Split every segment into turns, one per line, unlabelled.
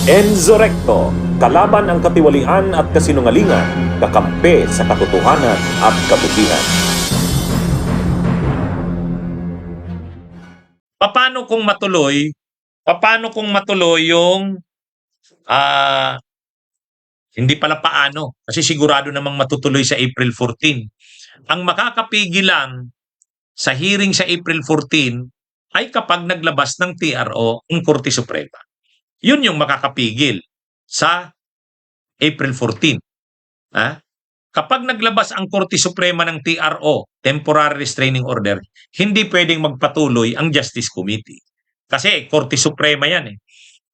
Enzo Recto, kalaban ang katiwalian at kasinungalingan, kakampi sa katotohanan at kabutihan.
Paano kung matuloy? Paano kung matuloy yung hindi pala paano, kasi sigurado namang matutuloy sa April 14. Ang makakapigil lang sa hearing sa April 14 ay kapag naglabas ng TRO ang Korte Suprema. Yun yung makakapigil sa April 14. Ha? Kapag naglabas ang Korte Suprema ng TRO, Temporary Restraining Order, hindi pwedeng magpatuloy ang Justice Committee. Kasi Korte Suprema yan eh.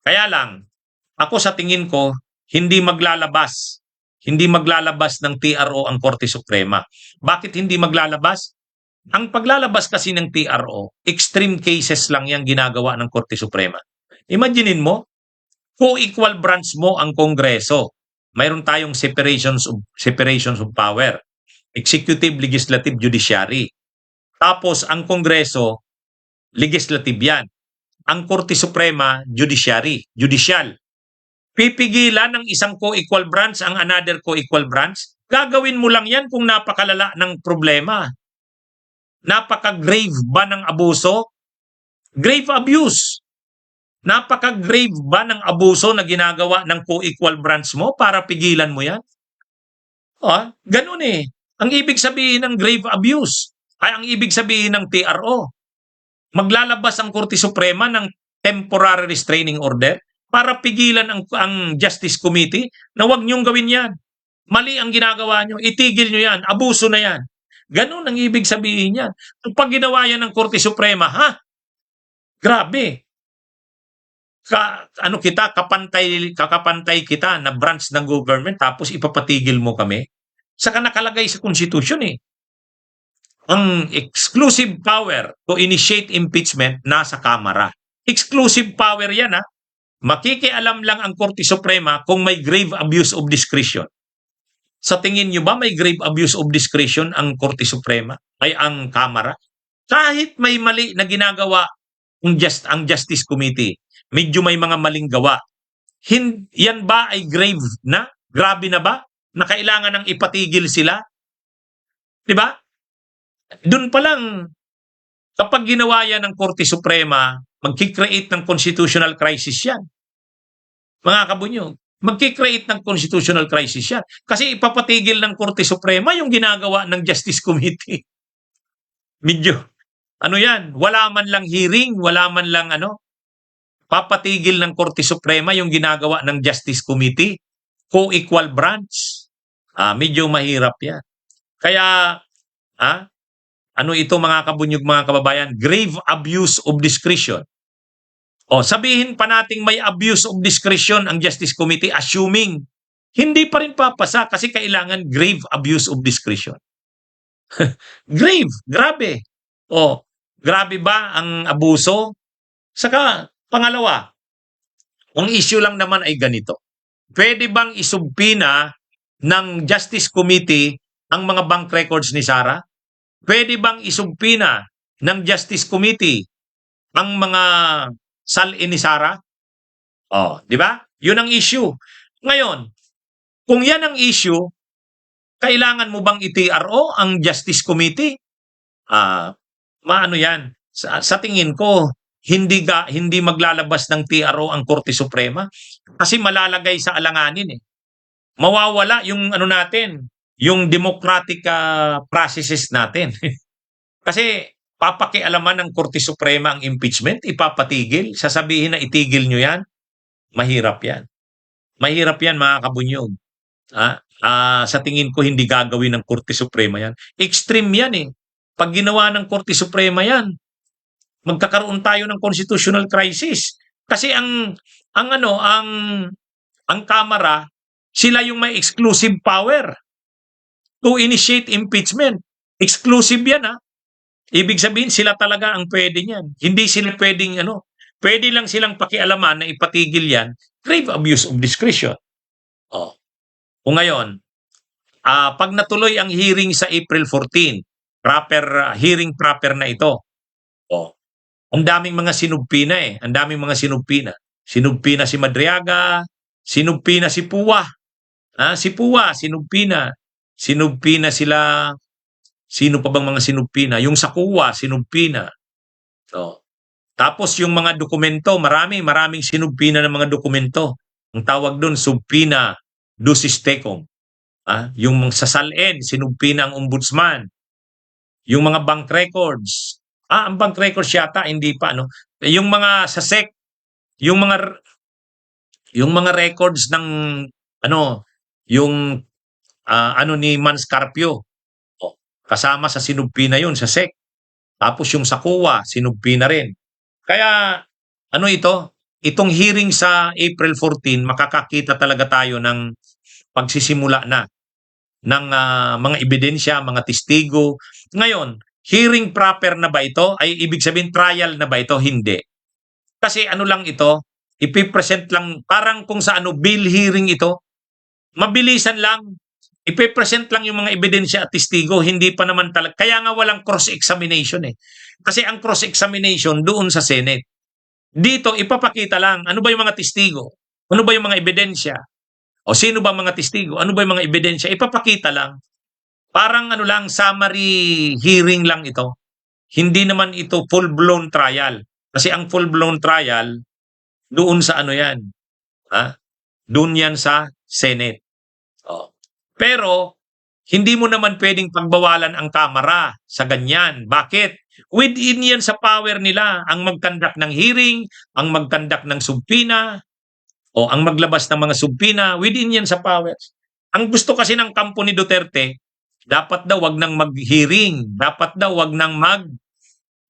Kaya lang, ako sa tingin ko, hindi maglalabas ng TRO ang Korte Suprema. Bakit hindi maglalabas? Ang paglalabas kasi ng TRO, extreme cases lang yung ginagawa ng Korte Suprema. Imaginin mo, co-equal branch mo ang Kongreso. Mayroon tayong separations of power. Executive, legislative, judiciary. Tapos ang Kongreso, legislative yan. Ang Korte Suprema, judicial. Pipigilan ng isang co-equal branch ang another co-equal branch? Gagawin mo lang yan kung napakalala ng problema. Napaka-grave ba ng abuso? Grave abuse. Napaka-grave ba ng abuso na ginagawa ng co-equal branch mo para pigilan mo yan? Ganun eh. Ang ibig sabihin ng grave abuse ay ang ibig sabihin ng TRO. Maglalabas ang Korte Suprema ng temporary restraining order para pigilan ang Justice Committee na huwag niyong gawin yan. Mali ang ginagawa niyo. Itigil niyo yan. Abuso na yan. Ganun ang ibig sabihin yan. Pag ginawa yan ng Korte Suprema, grabe. Kakapantay kita na branch ng government tapos ipapatigil mo kami. Saka nakalagay sa Constitution eh. Ang exclusive power to initiate impeachment nasa Kamara. Exclusive power yan ha. Makikialam lang ang Korte Suprema kung may grave abuse of discretion. Sa tingin nyo ba may grave abuse of discretion ang Korte Suprema? Ay ang Kamara? Kahit may mali na ginagawa ang Justice Committee, medyo may mga maling gawa. Yan ba ay grave na? Grabe na ba? Na kailangan ng ipatigil sila? Diba? Doon pa lang, kapag ginawa yan ng Korte Suprema, magkikreate ng constitutional crisis yan. Mga kabunyog, magkikreate ng constitutional crisis yan. Kasi ipapatigil ng Korte Suprema yung ginagawa ng Justice Committee. Medyo, yan, wala man lang hearing, wala man lang papatigil ng Korte Suprema yung ginagawa ng Justice Committee, co-equal branch. Medyo mahirap yan. Kaya, ito mga kabunyog, mga kababayan, grave abuse of discretion. Sabihin pa nating may abuse of discretion ang Justice Committee, assuming hindi pa rin papasa kasi kailangan grave abuse of discretion. Grave, grabe. Grabe ba ang abuso? Saka, pangalawa, ang issue lang naman ay ganito. Pwede bang isumpina ng Justice Committee ang mga bank records ni Sara? Pwede bang isumpina ng Justice Committee ang mga salin ni Sara? Di ba? Yun ang issue. Ngayon, kung yan ang issue, kailangan mo bang i-TRO ang Justice Committee? Maano yan? Sa tingin ko, hindi maglalabas ng TRO ang Korte Suprema kasi malalagay sa alanganin eh. Mawawala yung natin, yung democratic processes natin. Kasi papakialaman ng Korte Suprema ang impeachment, ipapatigil, sasabihin na itigil nyo yan, mahirap yan. Mahirap yan mga kabunyog. Sa tingin ko hindi gagawin ng Korte Suprema yan. Extreme yan eh. Pag ginawa ng Korte Suprema yan, magkakaroon tayo ng constitutional crisis. Kasi ang Kamara, sila yung may exclusive power to initiate impeachment. Exclusive yan Ibig sabihin sila talaga ang pwede niyan. Hindi sila pwedeng pwede lang silang pakialaman na ipatigil yan, grave abuse of discretion. Kung ngayon, pag natuloy ang hearing sa April 14, hearing proper na ito. Ang daming mga sinubpina Ang daming mga sinubpina. Sinugpi na si Madriaga, sinugpi na si Puwa. Si Puwa, sinugpi na. Sinugpi na sila, sino pa bang mga sinugpi na? Yung sa Kuwa, sinugpi na. So, tapos yung mga dokumento, maraming sinugpi na ng mga dokumento. Ang tawag doon, subpina ducis tecum. Yung mga sa SALN, sinugpi na ang ombudsman. Yung mga bank records. Ang bank records yata, hindi pa, no? Yung mga sa SEC, yung mga records ng, yung, ni Mans Carpio. Kasama sa sinugpi na yun, sa SEC. Tapos yung sa COA, sinugpi na rin. Kaya, itong hearing sa April 14, makakakita talaga tayo ng pagsisimula na ng mga ebidensya, mga testigo. Ngayon, hearing proper na ba ito? Ay ibig sabihin trial na ba ito? Hindi. Kasi lang ito, ipipresent lang, parang kung sa bill hearing ito, mabilisan lang, ipipresent lang yung mga ebidensya at testigo, hindi pa naman talaga. Kaya nga walang cross-examination eh. Kasi ang cross-examination doon sa Senate. Dito, ipapakita lang, ano ba yung mga testigo? Ano ba yung mga ebidensya? O sino ba mga testigo? Ano ba yung mga ebidensya? Ipapakita lang. Parang lang, summary hearing lang ito. Hindi naman ito full-blown trial. Kasi ang full-blown trial, doon sa yan. Doon yan sa Senate. Pero, hindi mo naman pwedeng pagbawalan ang kamera sa ganyan. Bakit? Within yan sa power nila ang mag-conduct ng hearing, ang mag-conduct ng subpoena, o ang maglabas ng mga subpoena, within yan sa powers. Ang gusto kasi ng kampo ni Duterte, dapat daw wag nang mag-hearing, dapat daw wag nang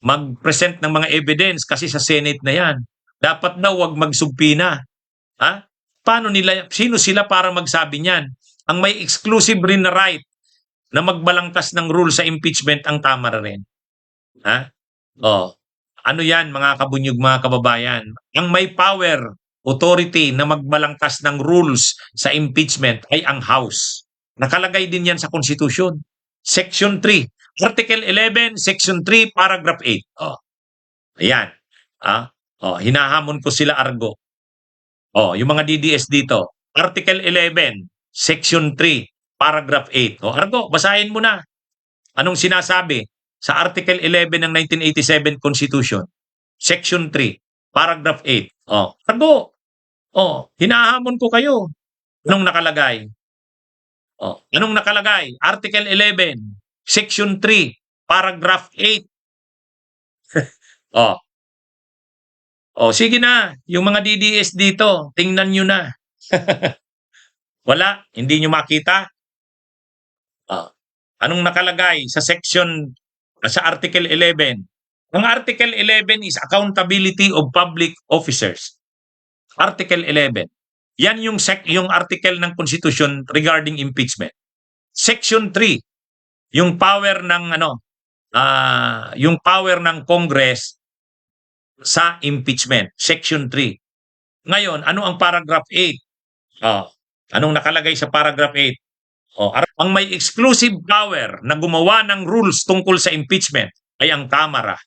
mag-present ng mga evidence kasi sa Senate na yan. Dapat daw wag mag-subpoena. Paano nila, sino sila para magsabi niyan? Ang may exclusive rin na right na magbalangkas ng rule sa impeachment ang Kamara rin. Ano yan mga kabunyog, mga kababayan? Ang may power, authority na magbalangkas ng rules sa impeachment ay ang House. Nakalagay din yan sa Constitution. Section 3. Article 11, Section 3, Paragraph 8. Ayan. Hinahamon ko sila, Argo. Yung mga DDS dito. Article 11, Section 3, Paragraph 8. Argo, basahin mo na. Anong sinasabi sa Article 11 ng 1987 Constitution? Section 3, Paragraph 8. Argo, hinahamon ko kayo. Anong nakalagay? Anong nakalagay? Article 11, Section 3, Paragraph 8. Sige na. Yung mga DDS dito, tingnan nyo na. Wala? Hindi nyo makita? Anong nakalagay sa Article 11? Ang Article 11 is accountability of public officers. Article 11. Yan yung article ng Constitution regarding impeachment. Section 3, yung power ng yung power ng Congress sa impeachment. Section 3. Ngayon, ano ang paragraph 8? Anong nakalagay sa paragraph 8? Ang may exclusive power na gumawa ng rules tungkol sa impeachment ay ang Kamara.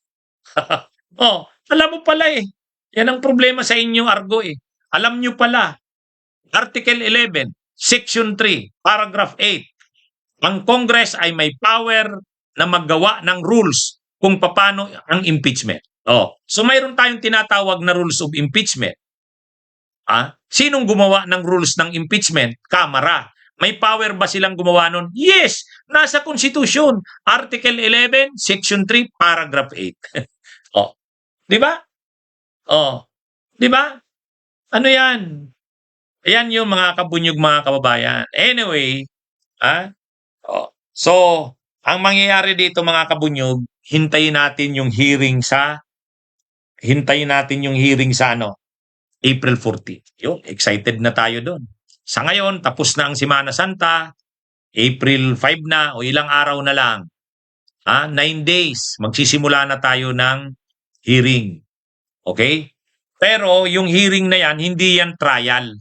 Alam mo pala eh. Yan ang problema sa inyo, Argo eh. Alam nyo pala, Article 11, Section 3, Paragraph 8, ang Congress ay may power na maggawa ng rules kung paano ang impeachment. So mayroon tayong tinatawag na rules of impeachment. Sinong gumawa ng rules ng impeachment? Kamara. May power ba silang gumawa nun? Yes! Nasa Constitution. Article 11, Section 3, Paragraph 8. Di ba? Di ba? Ano yan? Ayan yung mga kabunyog, mga kababayan. Anyway, so, ang mangyayari dito, mga kabunyog, hintayin natin yung hearing sa April 14. Yung excited na tayo doon. Sa ngayon, tapos na ang Semana Santa, April 5 na o ilang araw na lang. 9 days, magsisimula na tayo ng hearing. Okay? Pero yung hearing na yan, hindi yan trial.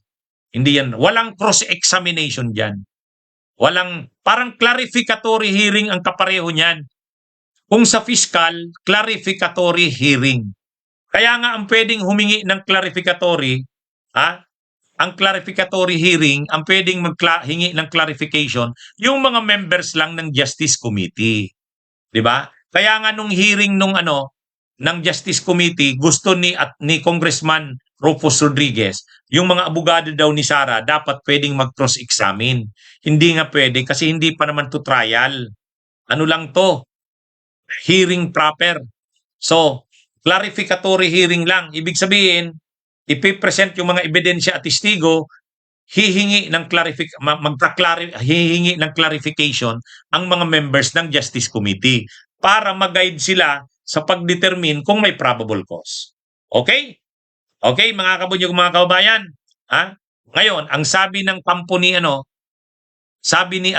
Hindi yan. Walang cross-examination dyan. Parang clarificatory hearing ang kapareho niyan. Kung sa fiscal, clarificatory hearing. Kaya nga ang pwedeng humingi ng clarificatory, ang clarificatory hearing, ang pwedeng hingi ng clarification, yung mga members lang ng Justice Committee. 'Di ba? Kaya nga nung hearing ng Justice Committee, gusto ni Congressman Rufus Rodriguez, yung mga abogado daw ni Sara dapat pwedeng mag-cross-examine. Hindi nga pwede kasi hindi pa naman to trial. Ano lang to? Hearing proper. So, clarificatory hearing lang. Ibig sabihin, ipipresent yung mga ebidensya at testigo, hihingi ng hihingi ng clarification ang mga members ng Justice Committee para mag-guide sila sa pag-determine kung may probable cause. Okay? Okay, mga kabunyog, mga kababayan. Ngayon, ang sabi ng kampo sabi ni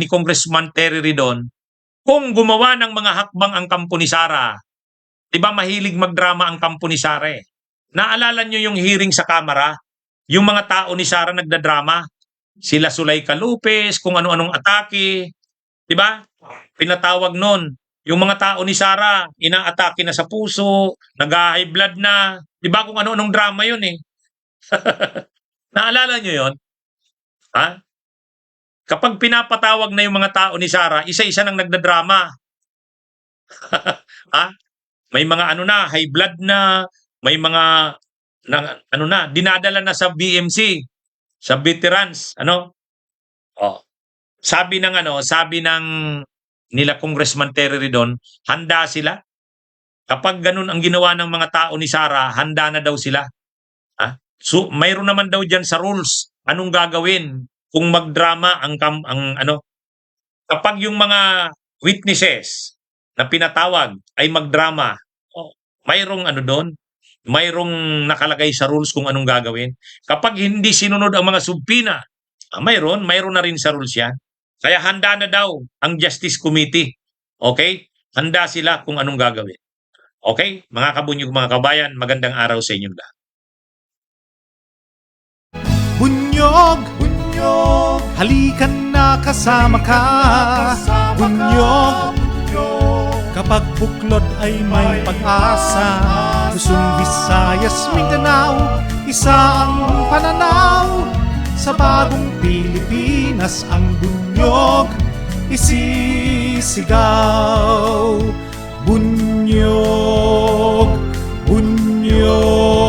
Congressman Terry Ridon, kung gumawa ng mga hakbang ang kampo ni Sara, 'di ba mahilig magdrama ang kampo ni Sara eh. Naalala nyo yung hearing sa Kamara? Yung mga tao ni Sara nagdadrama. Sila Zuleika Lopez, kung ano-anong atake. 'Di ba? Pinatawag nun. Yung mga tao ni Sara, inaatake na sa puso, nag-high blood na. 'Di ba kung ano-anong drama yun eh. Naalala nyo yun? Kapag pinapatawag na yung mga tao ni Sara, isa-isa nang nagdadrama. May mga high blood na, may mga dinadala na sa BMC, sa veterans, sabi ng nila Congressman Terry Ridon, handa sila. Kapag ganun ang ginawa ng mga tao ni Sara, handa na daw sila. So, mayroon naman daw diyan sa rules anong gagawin kung magdrama kapag yung mga witnesses na pinatawag ay magdrama, mayroong doon, mayroong nakalagay sa rules kung anong gagawin. Kapag hindi sinunod ang mga subpina, mayroon na rin sa rules yan. Kaya handa na daw ang Justice Committee. Okay? Handa sila kung anong gagawin. Okay? Mga kabunyog, mga kabayan, magandang araw sa inyong lahat.
Bunyog, bunyog, halikan na kasama ka. Bunyog, kapag buklod ay may pag-asa. Luzon, Visayas, Mindanao, isa ang pananaw. Sa bagong Pilipinas ang bunyog isisigaw. Bunyog, bunyog.